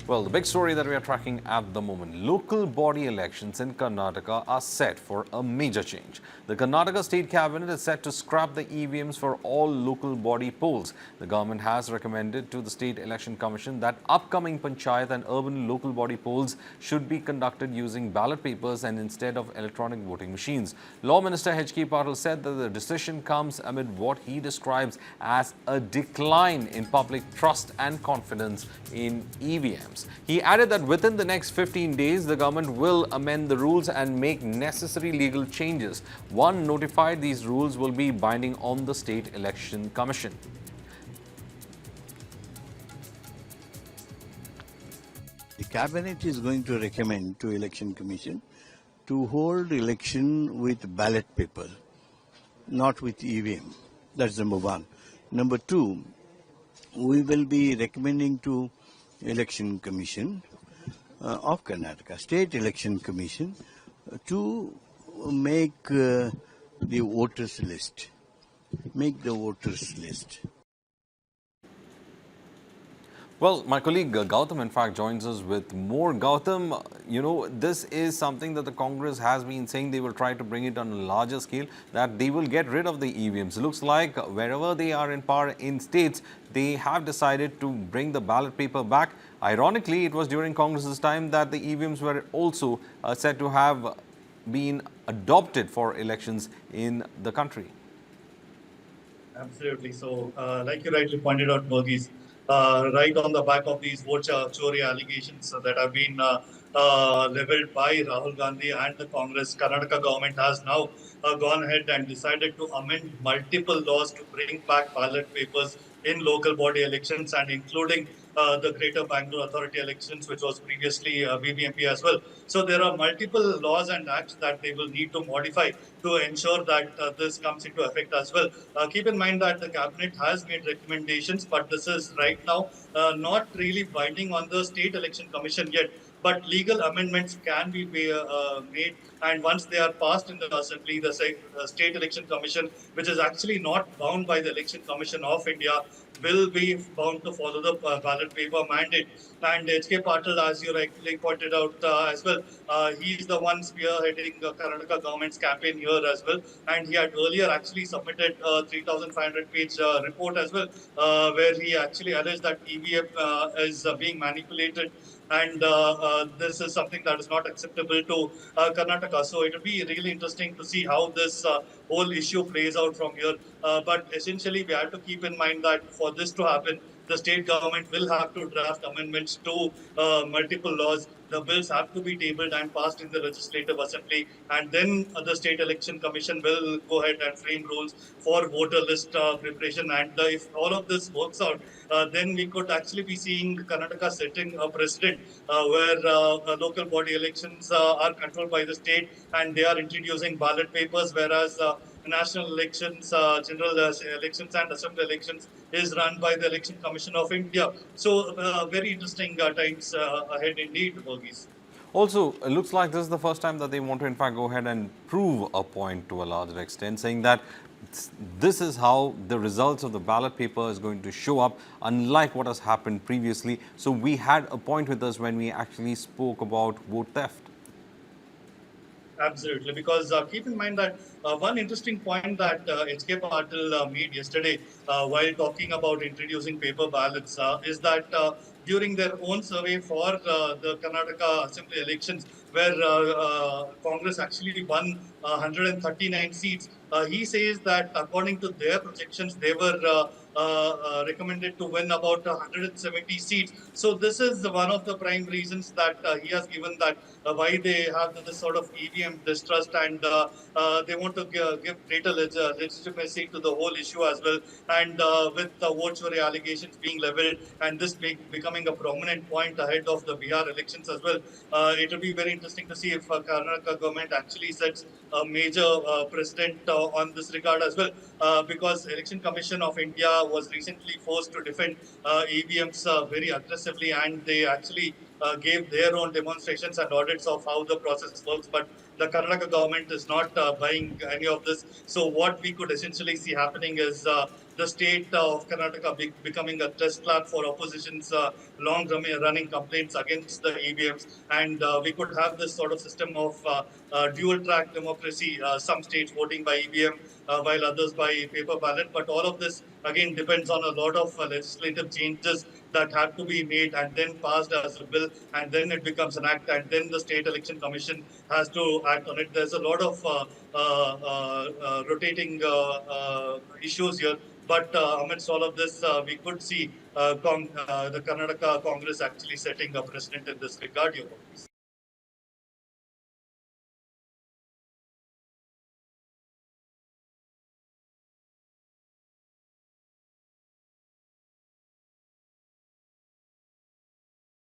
Well, the big story that we are tracking at the moment, local body elections in Karnataka are set for a major change. The Karnataka State Cabinet is set to scrap the EVMs for all local body polls. The government has recommended to the State Election Commission that upcoming panchayat and urban local body polls should be conducted using ballot papers and instead of electronic voting machines. Law Minister H K Patil said that the decision comes amid what he describes as a decline in public trust and confidence in EVMs. He added that within the next 15 days, the government will amend the rules and make necessary legal changes. Once notified, these rules will be binding on the State Election Commission. The cabinet is going to recommend to Election Commission to hold election with ballot paper, not with EVM. That's number one. Number two, we will be recommending to Election Commission of Karnataka, State Election Commission, to make the voters list. Make the voters list. Well, my colleague Gautam, in fact, joins us with more. Gautam, this is something that the Congress has been saying they will try to bring it on a larger scale, that they will get rid of the EVMs. It looks like wherever they are in power in states, they have decided to bring the ballot paper back. Ironically, it was during Congress's time that the EVMs were also said to have been adopted for elections in the country. Absolutely. So, like you rightly pointed out, Burgess, right on the back of these vote chori allegations that have been leveled by Rahul Gandhi and the Congress, Karnataka government has now gone ahead and decided to amend multiple laws to bring back ballot papers in local body elections and including the Greater Bangalore Authority elections, which was previously BBMP as well. So there are multiple laws and acts that they will need to modify to ensure that this comes into effect as well. Keep in mind that the cabinet has made recommendations, but this is right now not really binding on the State Election Commission yet. But legal amendments can be made, and once they are passed in the Assembly, the State Election Commission, which is actually not bound by the Election Commission of India, will be bound to follow the ballot paper mandate. And H K Patil, as you rightly pointed out as well, he is the one spearheading the Karnataka government's campaign here as well. And he had earlier actually submitted a 3,500-page report as well, where he actually alleged that EVM is being manipulated, and this is something that is not acceptable to Karnataka. So it will be really interesting to see how this whole issue plays out from here. But essentially, we have to keep in mind that for this to happen, the state government will have to draft amendments to multiple laws. The bills have to be tabled and passed in the Legislative Assembly, and then the State Election Commission will go ahead and frame rules for voter list preparation. And if all of this works out, then we could actually be seeing Karnataka setting a precedent where local body elections are controlled by the state and they are introducing ballot papers, whereas national elections, general elections and assembly elections is run by the Election Commission of India. So very interesting times ahead indeed, Burgess. Also, it looks like this is the first time that they want to, in fact, go ahead and prove a point to a larger extent, saying that this is how the results of the ballot paper is going to show up, unlike what has happened previously. So we had a point with us when we actually spoke about vote theft. Absolutely, because keep in mind that one interesting point that H K Patil made yesterday while talking about introducing paper ballots is that during their own survey for the Karnataka Assembly elections, where Congress actually won 139 seats, he says that according to their projections, they were recommended to win about 170 seats. So this is one of the prime reasons that he has given that why they have this sort of EVM distrust, and they want to give greater legitimacy to the whole issue as well. And with the vote chori allegations being leveled and this becoming a prominent point ahead of the Bihar elections as well, it will be very interesting to see if Karnataka government actually sets a major precedent on this regard as well, because Election Commission of India was recently forced to defend EVMs very aggressively, and they actually gave their own demonstrations and audits of how the process works. But the Karnataka government is not buying any of this. So what we could essentially see happening is the state of Karnataka becoming a test lab for opposition's long-running complaints against the EVMs, and we could have this sort of system of dual-track democracy. Some states voting by EVM, while others by paper ballot. But all of this again depends on a lot of legislative changes that have to be made and then passed as a bill, and then it becomes an act, and then the State Election Commission has to act on it. There's a lot of rotating issues here. But amidst all of this, we could see the Karnataka Congress actually setting a precedent in this regard. Your Honours.